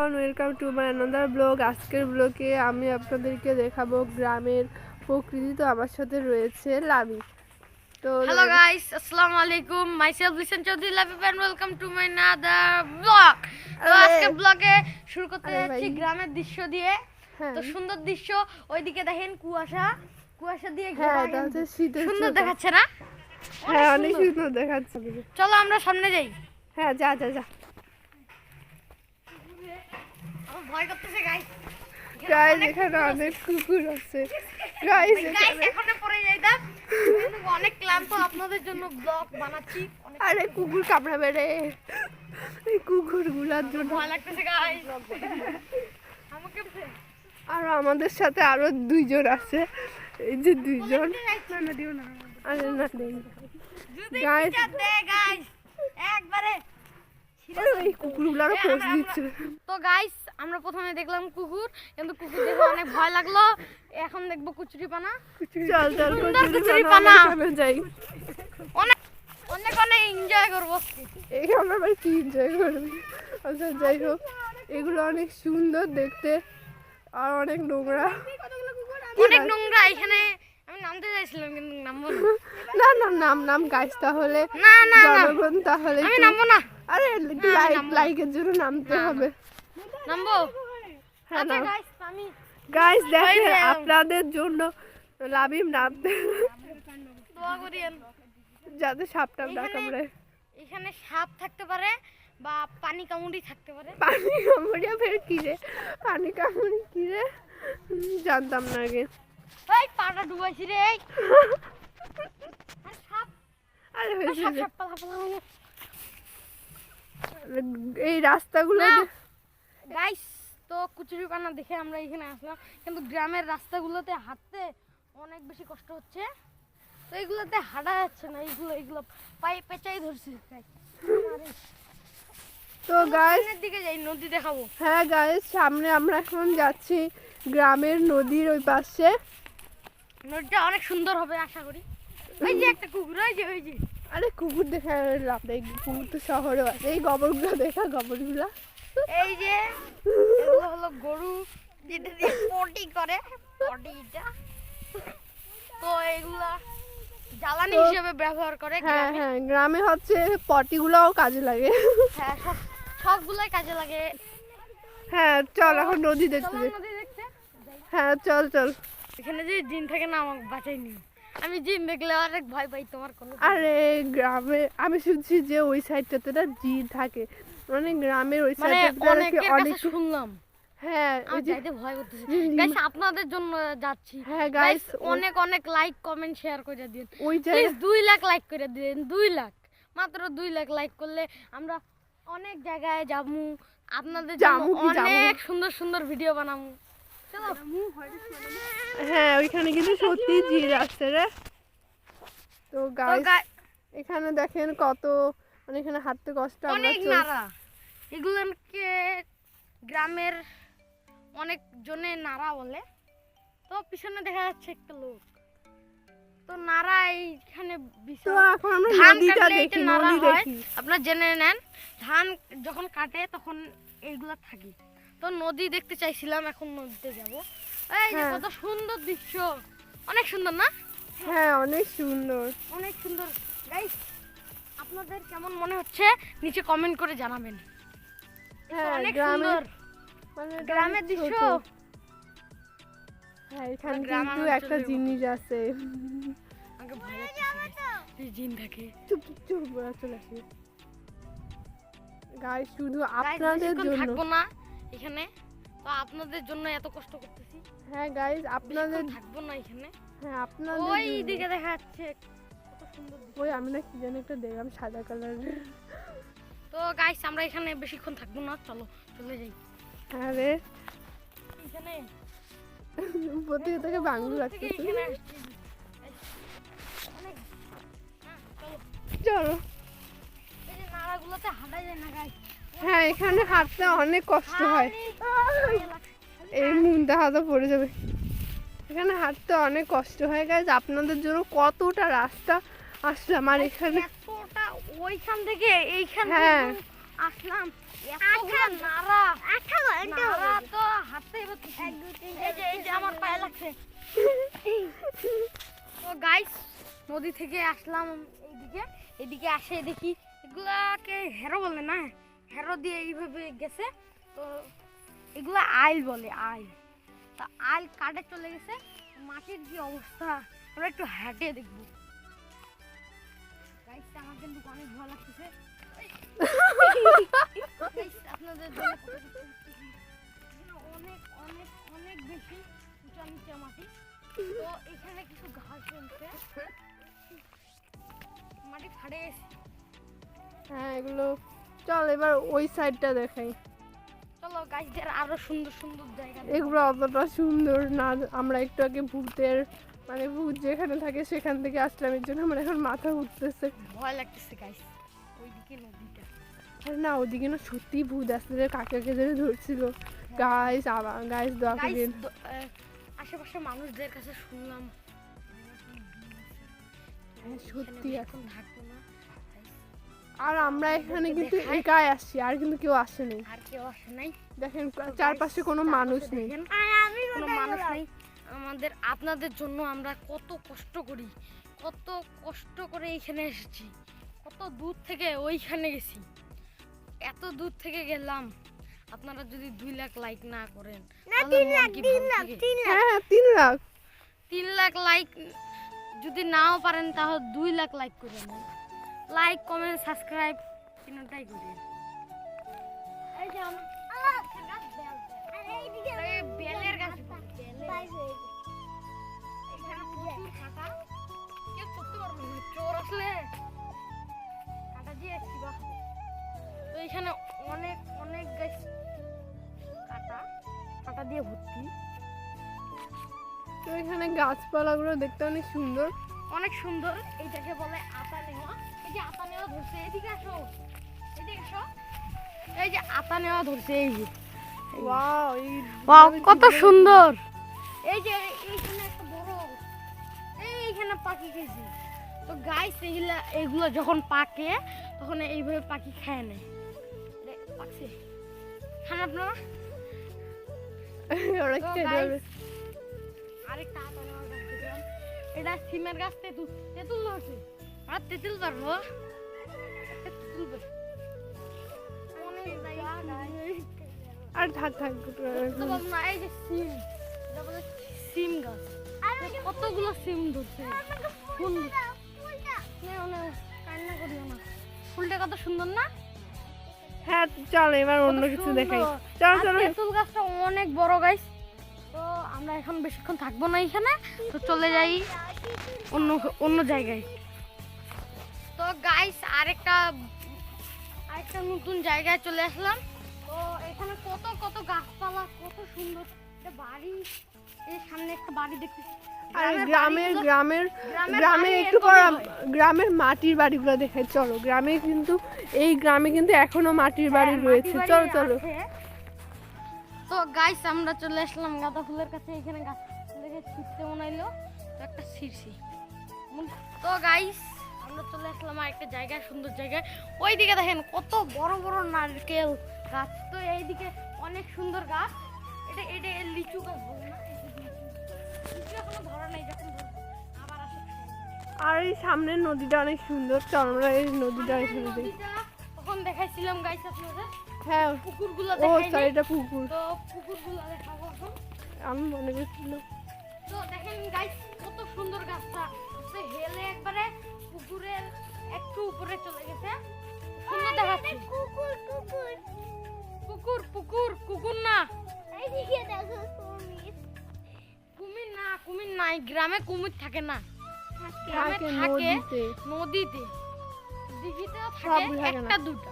Welcome to my another blog. আজকের ব্লগে আমি আপনাদেরকে দেখাবো গ্রামের প্রকৃতি। তো আমার সাথে রয়েছে লাভি। তো হ্যালো গাইস, আসসালামু আলাইকুম। Myself Lisen Chowdhury Lavi and welcome to my another blog. তো আজকে ব্লগে শুরু করতে যাচ্ছি গ্রামের দৃশ্য দিয়ে। তো সুন্দর দৃশ্য, ওইদিকে দেখেন কুয়াশা দিয়ে ঘেরা, সুন্দর দেখাচ্ছে না? হ্যাঁ, অনেক সুন্দর দেখাচ্ছে। চলো আমরা সামনে যাই। হ্যাঁ, যা যা যা। আমার ভয় করতেছে গাইস। গাইস, এখানে অনেক কুকুর আছে। গাইস, এখানে পড়ে যাইতাম, কিন্তু অনেক ক্লান্ত, আপনাদের জন্য ব্লগ বানাচ্ছি। আরে কুকুর কামড়াবে রে, এই কুকুরগুলোর জন্য ভয় লাগতেছে গাইস। আমাকে আর আমাদের সাথে আরো দুইজন আছে, এই যে দুইজন। আরে না দেই গাইস, একবারে এই কুকুরগুলোরও পোজ দিচ্ছে। তো গাইস, আমরা প্রথমে দেখলাম কুকুর, কিন্তু কুকুর দেখে অনেক ভয় লাগলো। এখন দেখবো কুচুরিপানা। চল চল কুচুরিপানা যাই, অনেক অনেক অনেক এনজয় করবো। এখানে আবার কি এনজয় করবি? আচ্ছা, যাই হোক, এগুলো অনেক সুন্দর দেখতে আর অনেক নোংরা। অনেক নোংরা এখানে। আমি নামতে চাইছিলাম কিন্তু নামবো না। নাম গাইস, তাহলে না জনগণ তাহলে আমি নামবো না। আরে লাইকের জন্য নামতে হবে। নামবো। হ্যাঁ, আচ্ছা গাইস, আমি গাইস দেখেন আপনাদের জন্য লাভিম নামতে, দোয়া করিয়েন যাতে সাপটা না কামড়ায়। এখানে সাপ থাকতে পারে বা পানি কামুড়ি থাকতে পারে। পানি কামড়িয়া ফের কি রে? পানি কামড়ি কি রে? জানতাম না আগে। এই পাটা ডুবাইছি রে। আর সাপ, আরে সাপ পালা। এই রাস্তাগুলো গাইস, তো কুচুরিপানা দেখে আমরা এখানে আসলাম, কিন্তু গ্রামের রাস্তাগুলোতে হাঁটতে অনেক বেশি কষ্ট হচ্ছে। তো এগুলোতে হাঁটা যাচ্ছে না, এগুলো পায়ে পেঁচাই ধরছে। তো গাইস দিকে যাই, নদী দেখাবো। হ্যাঁ গাইস, সামনে আমরা এখন যাচ্ছি গ্রামের নদীর ওই পাশে। নদীটা অনেক সুন্দর হবে আশা করি। ওই যে একটা কুকুর, ওই যে আরে কুকুর দেখা লাভ নেই, কুকুর তো শহরেও আছে। এই গোবরগুলো দেখা, গোবরগুলা এই যে এগুলো হলো গরু, যেটা দিয়ে পটি করে, পটিটা। তো এগুলা জ্বালানি হিসেবে ব্যবহার করে। হ্যাঁ, গ্রামে হচ্ছে পটিগুলোও কাজে লাগে। হ্যাঁ, সবগুলাই কাজে লাগে। হ্যাঁ, চল এখন নদী দেখতে। হ্যাঁ, চল। এখানে যে জিন থাকে না, আমাকে বাঁচাই নিও। আমি জিন দেখলে অনেক ভয় পাই। তোমার কোনো? আরে গ্রামে আমি শুনছি যে ওই সাইডটাতে না জিন থাকে, মানে গ্রামের ওই সাইডটাতে অনেক শুনলাম। হ্যাঁ, আমি যাইতে ভয় করতেছি গাইস, আপনাদের জন্য যাচ্ছি। হ্যাঁ গাইস, অনেক লাইক কমেন্ট শেয়ার করে দিন। ওই প্লিজ 2 লাখ লাইক করে দিন। 2 লাখ, মাত্র 2 লাখ লাইক করলে আমরা অনেক জায়গায় যাবো, আপনাদের জন্য অনেক সুন্দর ভিডিও বানাবো। চলো। হ্যাঁ, ওইখানে কিন্তু সত্যি জিন আসছে রে। তো গাইস, এখানে দেখেন কত, মানে এখানে হাঁটতে কষ্ট। অনেক নারা, এগুলোকে গ্রামের অনেক জনে নারা বলে। তো পিছনে দেখা যাচ্ছে একটা লোক। তো নারা এইখানে আপনারা জেনে নেন, ধান যখন কাটে তখন এইগুলা থাকে। তো নদী দেখতে চাইছিলাম, এখন নদীতে যাব। এই যে কত সুন্দর দৃশ্য, অনেক সুন্দর না? হ্যাঁ, অনেক সুন্দর গাইস, আপনাদের কেমন মনে হচ্ছে নিচে কমেন্ট করে জানাবেন। হ্যাঁ, অনেক সুন্দর গ্রামের দৃশ্য। হ্যাঁ, এখানে কিন্তু একটা জিনিস আছে, আমাকে ভয় লাগছে, জিন থাকে। চুপ চলে আসি গাইস, শুধু আপনাদের জন্য থাকবো না এখানে। তো আপনাদের জন্য এত কষ্ট করতেছি। হ্যাঁ গাইস, আপনাদের থাকবো না এখানে। হ্যাঁ, আপনাদের ওই দিকে দেখা যাচ্ছে কত সুন্দর। ওই আমি না কি জানি একটা দেখলাম সাদা কালারের। তো গাইস, আমরা এখানে বেশিক্ষণ থাকবো না, চলে যাই। হ্যাঁ রে, এখানে উপর থেকে তোকে বাংলা লাগছে। চলো। এই যে নালাগুলোতে হাঁটা যায় না গাইস। হ্যাঁ, এখানে হাঁটতে অনেক কষ্ট হয়। এই মুন্ডা হাতে পড়ে যাবে। এখানে হাঁটতে অনেক কষ্ট হয় গাইস, আপনাদের জন্য কতটা রাস্তা আসলাম। আর এখানে ওইখান থেকে এইখান হ্যাঁ আসলাম, এতগুলো নারা। এই যে আমার পায়ে লাগছে। তো গাইস নদী থেকে আসলাম এদিকে আসে দেখি এগুলাকে হেরো বলে না, হেরো দিয়ে এইভাবে গেছে। তো এগুলা আইল বলে, আইল। তা আইল কাটে চলে গেছে। মাটির কি অবস্থা আমরা একটু হেঁটে দেখবো। গাইস আমার কিন্তু অনেক ভয় লাগতেছে। গাইস আপনাদের জন্য অনেক অনেক অনেক বেশি উঁচা নিচে মাটি। তো এখানে কিছু ঘাস জমছে, মাটি ফাড়ে গেছে। হ্যাঁ এগুলো চল এবার ওই সাইডটা দেখাই। চলো গাইসদের আরো সুন্দর সুন্দর জায়গা। এগুলো অতটা সুন্দর না, আমরা একটু আগে ভূতের মানে ভূত যেখানে থাকে সেখান থেকে আসলাম, এর জন্য আমার এখন মাথা উঠতেছে, ভয় লাগতেছে গাইস। ওইদিকে নদীটা, আর না ওদিকে না সত্যি ভূত আসতে কাকাকে ধরে ধরছিল। গাইস আবার গাইস দোয়া করেন। আশেপাশে মানুষদের কাছে শুনলাম সত্যি এখন থাকবো না। আর আমরা এখানে কিন্তু একাই আসছি, আর কিন্তু কেউ আসেনি। আর কেউ আসে নাই, দেখেন চারপাশে কোনো মানুষ নেই, কোনো মানুষ নেই। আমাদের আপনাদের জন্য আমরা কত কষ্ট করি, কত কষ্ট করে এইখানে এসেছি, কত দূর থেকে ওইখানে গেছি, এত দূর থেকে গেলাম। আপনারা যদি 2 লাখ লাইক না করেন, হ্যাঁ 3 লাখ লাইক যদি নাও পারেন তাহলে 2 লাখ লাইক করে নেন। লাইক কমেন্ট সাবস্ক্রাইব তিনটাই করেন। এই যে বেলের গাছ, এখানে প্রচুর কাঁটা, কেউ করতে পারবে না, চোর আসলে কাঁটা দিয়ে আসছি বা। তো এখানে অনেক অনেক গাছ কাঁটা দিয়ে ভর্তি। তো এখানে গাছপালাগুলো দেখতে অনেক সুন্দর, অনেক সুন্দর। এইটাকে বলে আতা নেওয়া। এই যে আতা নেওয়া ধরছে, এদিকে আসো, এদিকে আসো। এই যে আতা নেওয়া ধরছে, এই যে ওয়াও ওয়াও কত সুন্দর। এই যে এইখানে একটা বড়, এইখানে পাখি খেয়েছি। তো গাইস এইগুলো যখন পাকে তখন এইভাবে পাখি খায় নেয়। পাকছে খান আপনারা। আরেকটা আতা নেওয়া গাছ দেখলাম, এটা সিমের গাছ। তেঁতুল ধরছে, আর তেঁতুল ধরবো, আর থাক না। এই যে সিম, এটা বলে সিম গাছ, কতগুলো সিম ধরছে। ফুল কান্না করিও না, ফুলটা কত সুন্দর না? হ্যাঁ চল এবার অন্য কিছু দেখাই। চল চলো। তেঁতুল গাছটা অনেক বড় গাছ। তো আমরা এখন বেশিক্ষণ থাকবো না এখানে, তো চলে যাই অন্য জায়গায়। তো গাইস আরেকটা নতুন জায়গায় চলে আসলাম। তো এখানে কত গাছপালা, কত সুন্দর একটা বাড়ি। এই সামনে একটা বাড়ি দেখতেছি। আর গ্রামে একটু পর গ্রামের মাটির বাড়িগুলো দেখাই চলো। এই গ্রামে কিন্তু এখনো মাটির বাড়ি রয়েছে, চলো চলো। তো গাইস আমরা চলে আসলাম গাঁদা ফুলের কাছে। এখানে গাছ দেখে ছিটতে মনাইলো, তো একটা ছিড়ছি। তো গাইস আমরা চলে আসলাম আর একটা জায়গায়, সুন্দর জায়গায়। ওইদিকে দেখেন কত বড় বড় নারকেল গাছ। তো এইদিকে অনেক সুন্দর গাছ। এটা লিচু গাছ বলে না, লিচু এখনো ধরা নেই, যখন আবার আসে। আর এই সামনের নদীটা অনেক সুন্দর, চল আমরা এই নদীটা এখানে দেখি। তখন দেখাইছিলাম গাইস আপনাদের। হ্যাঁ পুকুরগুলো ও সরি এটা পুকুর। তো পুকুরগুলো দেখাবো এখন। আমি মনে করছিলাম। তো দেখেন গাইস কত সুন্দর গাছটা, তো হেলে একবারে পুকুরের একটু উপরে চলে গেছে, সুন্দর দেখাচ্ছে। কুকুর না, এইদিকে দেখো কুমির। কুমির নাই, গ্রামে কুমির থাকে না, গ্রামে থাকে থাকে নদীতে, দিঘিতেও সব থাকে থাকে না। একটা দুটা।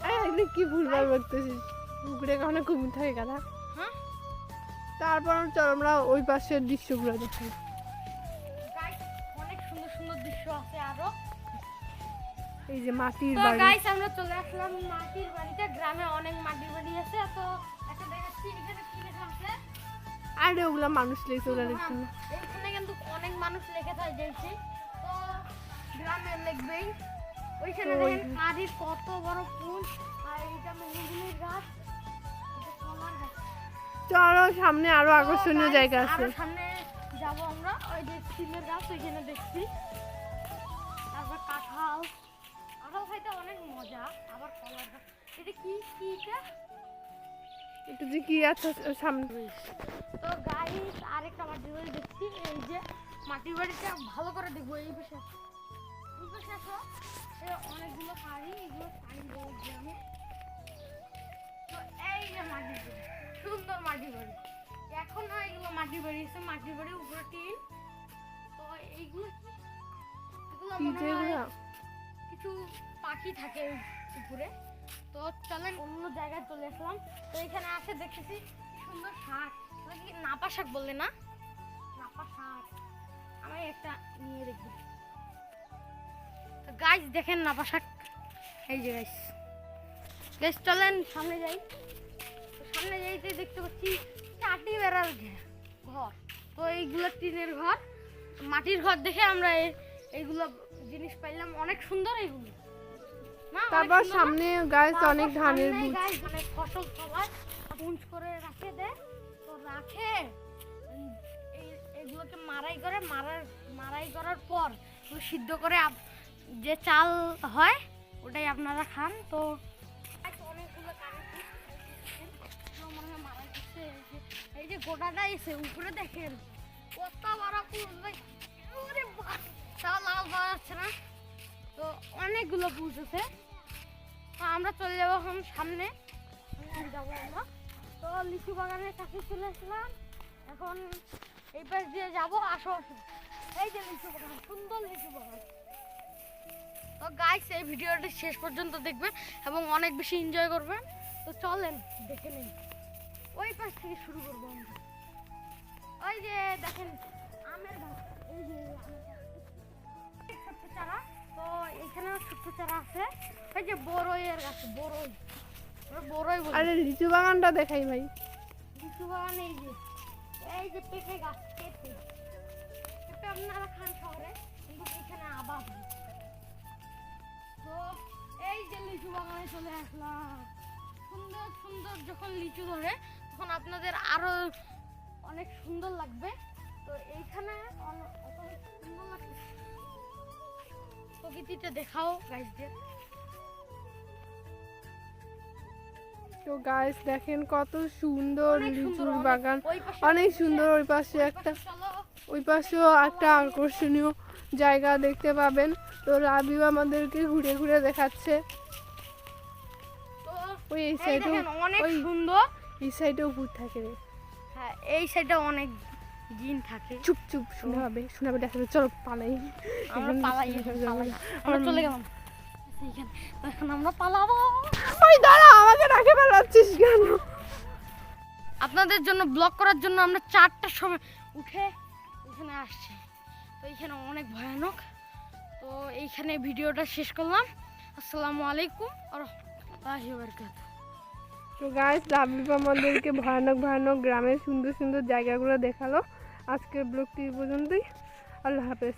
আরে এগুলো কি ভুলভাল বলতেছিস, পুকুরে কখনো কুমির থাকে কথা। হ্যাঁ তারপর চল আমরা ওই পাশের দৃশ্যগুলো দেখি। গাইস অনেক সুন্দর সুন্দর দৃশ্য আছে আরো। এই যে মাটির তো বাড়ি। গাইস আমরা চলে আসলাম মাটির বাড়িতে। গ্রামে অনেক মাটির বাড়ি আছে। তো একটা দেখাচ্ছি, এখানে কি লেখা আছে। আরে ওগুলা মানুষ লেখছে, ওগুলা লিখছে না। এখানে কিন্তু অনেক মানুষ লেখে থাকে দেখছি। তো গ্রামে লিখবেই। ওইখানে দেখেন কারির কত বড় ফুল, আর এইটা মেহগিনির গাছ, এটা কলার গাছ। চলো সামনে আরো আকর্ষণীয় guys, জায়গা আছে। আরো সামনে যাব আমরা, ওই যে সিমের গাছ ওইখানে দেখছি, তারপর কাঁঠাল খাইতে অনেক মজা, আবার কলার গাছ। এটা কি এটা? একটু যে কি আছে সামনে। তো গাইস আরেকটা মাটির বাড়ি দেখছি, এই যে মাটির বাড়িটা ভালো করে দেখবো। এই পাশে আসো, অনেকগুলো বাড়ি, এগুলো পানি দেওয়ার জন্য। তো এই যে মাটির বাড়ি, সুন্দর মাটির বাড়ি। এখন এগুলো মাটির বাড়ি আছে, মাটির বাড়ির উপরে টিন। তো এইগুলো এগুলো মনে হয় কিছু পাখি থাকে উপরে। তো চলেন অন্য জায়গায় চলে আসলাম। তো এখানে আসে দেখতেছি সুন্দর শাক, কি নাপা শাক বললে না? নাপা শাক আমি একটা নিয়ে দেখবো। তো গাইস দেখেন নাপা শাক, এই যে গাইস চলেন সামনে যাই। তো সামনে যাইতে দেখতে পাচ্ছি চাটি বেড়ার ঘর। তো এইগুলো টিনের ঘর, মাটির ঘর দেখে আমরা এইগুলো জিনিস পাইলাম, অনেক সুন্দর এইগুলো। তারপর সামনে গাইস অনেক ধানের বীজ, মানে ফসল সবাই পুঞ্জ করে রাখে দেয়। তো রাখে এগুলোকে মারাই করার পর সিদ্ধ করে যে চাল হয় ওটাই আপনারা খান। তো অনেকগুলো মারাই করছে, এই যে গোটাটা এসে উপরে দেখেন কত বড় লাল পাওয়া যাচ্ছে না। তো অনেকগুলো পুষ আছে। তো আমরা চলে যাবো এখন সামনে যাবো আমরা। তো লিচু বাগানের কাছে চলে আসলাম, এখন এই পাশ দিয়ে যাবো। আসো এই যে লিচু বাগান, সুন্দর লিচু বাগান। তো গাইস এই ভিডিওটা শেষ পর্যন্ত দেখবেন এবং অনেক বেশি এনজয় করবেন। তো চলেন দেখে নিন, ওই পাশ থেকে শুরু করবো আমরা। ওই যে দেখেন আমের গাছ, এই যে ছোট্ট চারা। তো এখানেও ছোট্ট চারা আছে, এই যে বড়ইয়ের গাছ, বড়ই বড়ই। আরে লিচু বাগানটা দেখাই ভাই। লিচু বাগান এই যে পেঁপে গাছ, পেঁপে আপনারা খান শহরে, কিন্তু এখানে আবাদ। তো এই যে লিচু বাগানে চলে আসলাম, সুন্দর সুন্দর যখন লিচু ধরে তখন আপনাদের আরো অনেক সুন্দর লাগবে। তো এইখানে সুন্দর লাগবে, প্রকৃতিটা দেখাও গাইসদের। তো গাইস দেখেন কত সুন্দর লিচুর বাগান, ওই পাশে অনেক সুন্দর। ওই পাশে একটা, ওই পাশেও একটা আকর্ষণীয় জায়গা দেখতে পাবেন। তো রাবিব আমাদেরকে ঘুরে ঘুরে দেখাচ্ছে। ওই এই সাইডে অনেক সুন্দর, এই সাইডেও ভূত থাকে রে। হ্যাঁ এই সাইডে অনেক জিন থাকে। চুপ চুপ, শোনাবে দেখাবে। চলো পালাই, আমরা পালাই, আমরা চলে গেলাম এইখানে। এখন আমরা পালাবো। ওই দাঁড়া, আমাকে রাখে বেড়াচ্ছিস কেন? আপনাদের জন্য ব্লগ করার জন্য আমরা 4টার সময় উঠে এখানে আসছি। তো এইখানে অনেক ভয়ানক। তো এইখানে ভিডিওটা শেষ করলাম। আসসালামু আলাইকুম ওয়া রাহমাতুল্লাহি ওয়া বারাকাতুহু। তো গাইস রাবিব আমাদেরকে ভয়ানক ভয়ানক গ্রামের সুন্দর সুন্দর জায়গাগুলো দেখালো। আজকের ব্লগটি এই পর্যন্তই। আল্লাহ হাফেজ।